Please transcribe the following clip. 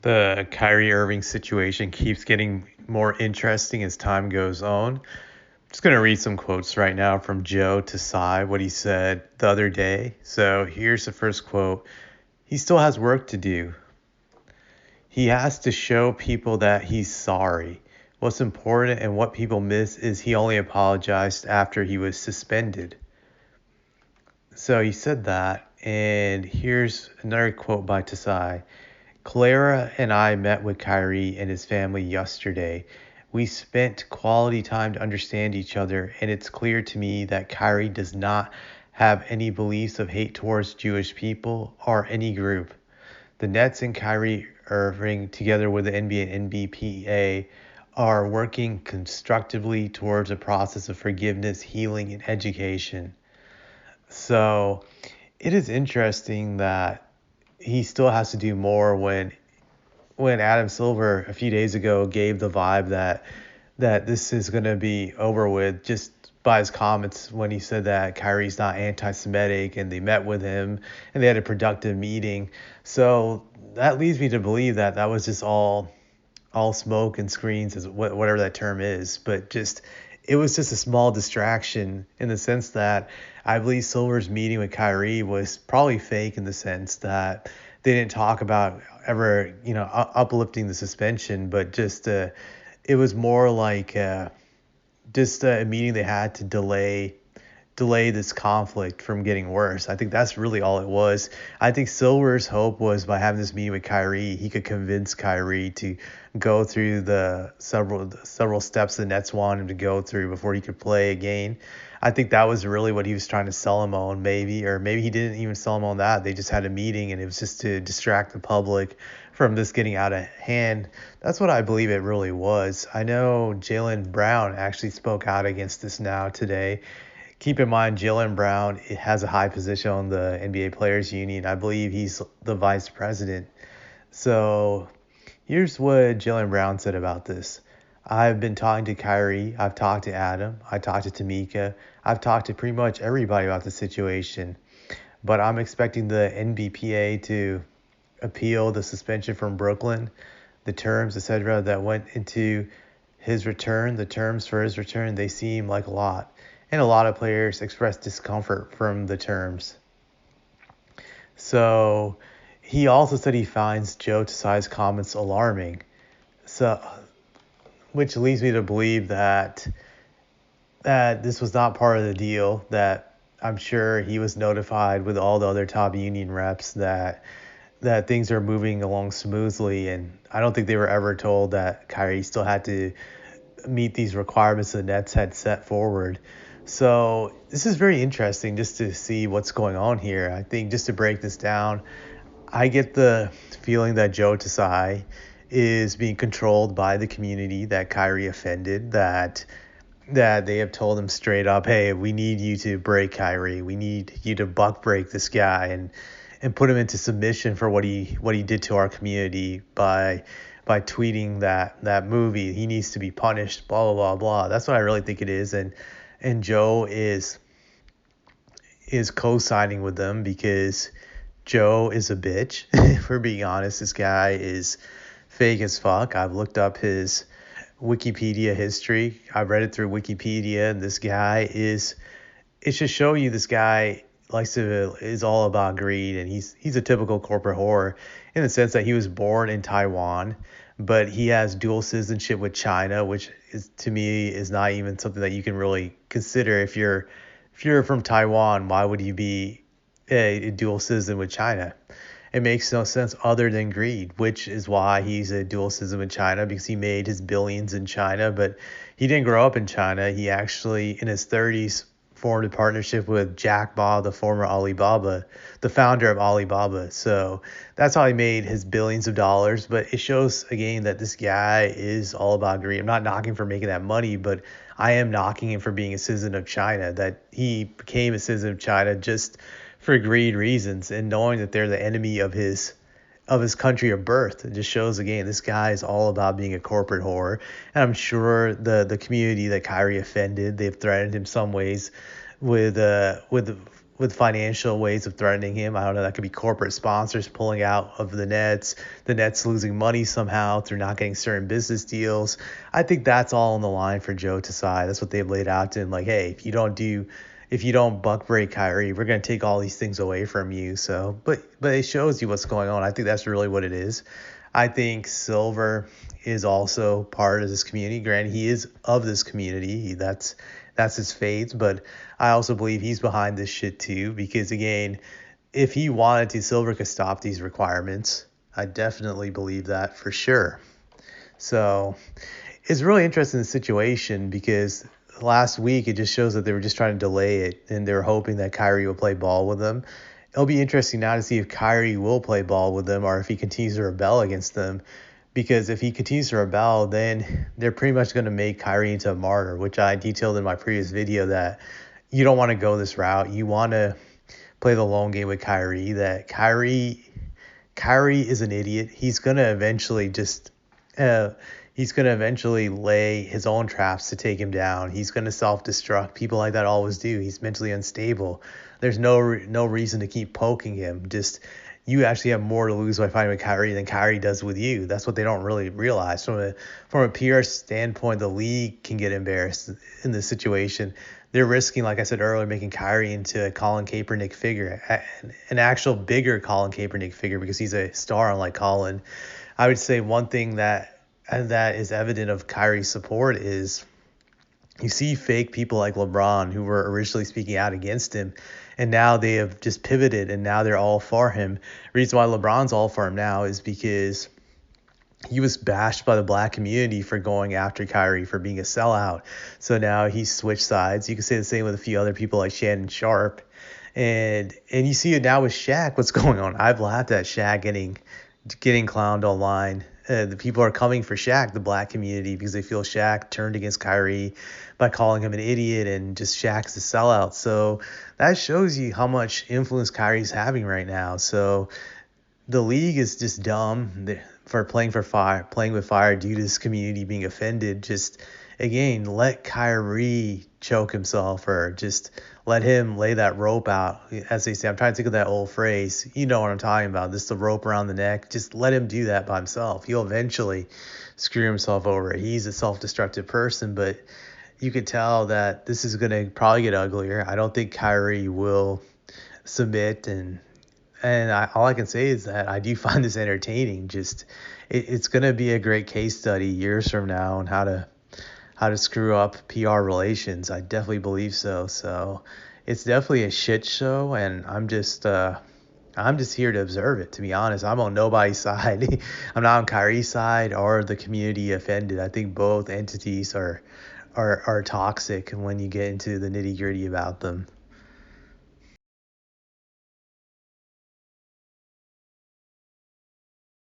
The Kyrie Irving situation keeps getting more interesting as time goes on. I'm just going to read some quotes right now from Joe Tsai, what he said the other day. So here's the first quote. He still has work to do. He has to show people that he's sorry. What's important and what people miss is he only apologized after he was suspended. So he said that, and here's another quote by Tsai. Clara and I met with Kyrie and his family yesterday. We spent quality time to understand each other, and it's clear to me that Kyrie does not have any beliefs of hate towards Jewish people or any group. The Nets and Kyrie Irving, together with the NBA and NBPA, are working constructively towards a process of forgiveness, healing, and education. So it is interesting that he still has to do more when Adam Silver a few days ago gave the vibe that this is going to be over with just by his comments when he said that Kyrie's not anti-Semitic and they met with him and they had a productive meeting. So that leads me to believe that that was just all smoke and screens, is whatever that term is, but just it was just a small distraction in the sense that I believe Silver's meeting with Kyrie was probably fake in the sense that they didn't talk about ever, uplifting the suspension, but just it was more like just a meeting they had to delay this conflict from getting worse. I think that's really all it was. I think Silver's hope was by having this meeting with Kyrie, he could convince Kyrie to go through the several steps the Nets wanted him to go through before he could play again. I think that was really what he was trying to sell him on, maybe, or maybe he didn't even sell him on that. They just had a meeting and it was just to distract the public from this getting out of hand. That's what I believe it really was. I know Jaylen Brown actually spoke out against this now today. Keep in mind, Jaylen Brown has a high position on the NBA Players Union. I believe he's the vice president. So here's what Jaylen Brown said about this. I've been talking to Kyrie. I've talked to Adam. I talked to Tamika. I've talked to pretty much everybody about the situation. But I'm expecting the NBPA to appeal the suspension from Brooklyn, the terms, etc., that went into his return, the terms for his return, they seem like a lot. And a lot of players expressed discomfort from the terms. So he also said he finds Joe Tsai's comments alarming. So, which leads me to believe that this was not part of the deal, that I'm sure he was notified with all the other top union reps that things are moving along smoothly, and I don't think they were ever told that Kyrie still had to meet these requirements the Nets had set forward. So this is very interesting just to see what's going on here. I think just to break this down, I get the feeling that Joe Tsai is being controlled by the community that Kyrie offended, that they have told him straight up, hey, we need you to break Kyrie. We need you to buck break this guy and put him into submission for what he did to our community by tweeting that movie. He needs to be punished, blah blah blah blah. That's what I really think it is, and Joe is co-signing with them because Joe is a bitch. If we're being honest, this guy is fake as fuck. I've looked up his Wikipedia history. I've read it through Wikipedia, and this guy is, it should show you this guy is all about greed, and he's a typical corporate whore in the sense that he was born in Taiwan, but he has dual citizenship with China, which is, to me, is not even something that you can really consider. If you're from Taiwan, why would you be a dual citizen with China? It makes no sense other than greed, which is why he's a dual citizen with China, because he made his billions in China, but he didn't grow up in China. He actually, in his 30s, formed a partnership with Jack Ma, the former Alibaba, the founder of Alibaba. So that's how he made his billions of dollars. But it shows, again, that this guy is all about greed. I'm not knocking for making that money, but I am knocking him for being a citizen of China, that he became a citizen of China just for greed reasons, and knowing that they're the enemy of his country of birth. It just shows, again, this guy is all about being a corporate whore. And I'm sure the community that Kyrie offended, they've threatened him some ways with with financial ways of threatening him. I don't know, that could be corporate sponsors pulling out of the Nets losing money somehow through not getting certain business deals. I think that's all on the line for Joe Tsai. That's what they've laid out to him. Like, hey, if you don't buck break Kyrie, we're gonna take all these things away from you. So, but it shows you what's going on. I think that's really what it is. I think Silver is also part of this community. Granted, he is of this community. That's his faith, but I also believe he's behind this shit too. Because again, if he wanted to, Silver could stop these requirements. I definitely believe that for sure. So it's really interesting situation because last week it just shows that they were just trying to delay it and they were hoping that Kyrie will play ball with them. It'll be interesting now to see if Kyrie will play ball with them or if he continues to rebel against them. Because if he continues to rebel, then they're pretty much going to make Kyrie into a martyr, which I detailed in my previous video that you don't want to go this route. You want to play the long game with Kyrie, that Kyrie is an idiot. Uh, he's gonna eventually lay his own traps to take him down. He's gonna self-destruct. People like that always do. He's mentally unstable. There's no reason to keep poking him. Just you actually have more to lose by fighting with Kyrie than Kyrie does with you. That's what they don't really realize. From a PR standpoint, the league can get embarrassed in this situation. They're risking, like I said earlier, making Kyrie into a Colin Kaepernick figure, an actual bigger Colin Kaepernick figure because he's a star unlike Colin. I would say one thing that is evident of Kyrie's support is you see fake people like LeBron who were originally speaking out against him, and now they have just pivoted and now they're all for him. The reason why LeBron's all for him now is because he was bashed by the black community for going after Kyrie for being a sellout. So now he's switched sides. You can say the same with a few other people like Shannon Sharp. And you see it now with Shaq, what's going on. I've laughed at Shaq getting clowned online. The people are coming for Shaq, the black community, because they feel Shaq turned against Kyrie by calling him an idiot and just Shaq's a sellout. So that shows you how much influence Kyrie's having right now. So the league is just dumb for playing with fire due to this community being offended. Just again, let Kyrie choke himself or just let him lay that rope out. As they say, I'm trying to think of that old phrase. You know what I'm talking about. This the rope around the neck. Just let him do that by himself. He'll eventually screw himself over. He's a self-destructive person, but you could tell that this is going to probably get uglier. I don't think Kyrie will submit all I can say is that I do find this entertaining. Just it's going to be a great case study years from now on how to screw up PR relations. I definitely believe so. So it's definitely a shit show, and I'm just here to observe it. To be honest, I'm on nobody's side. I'm not on Kyrie's side or the community offended. I think both entities are toxic when you get into the nitty gritty about them.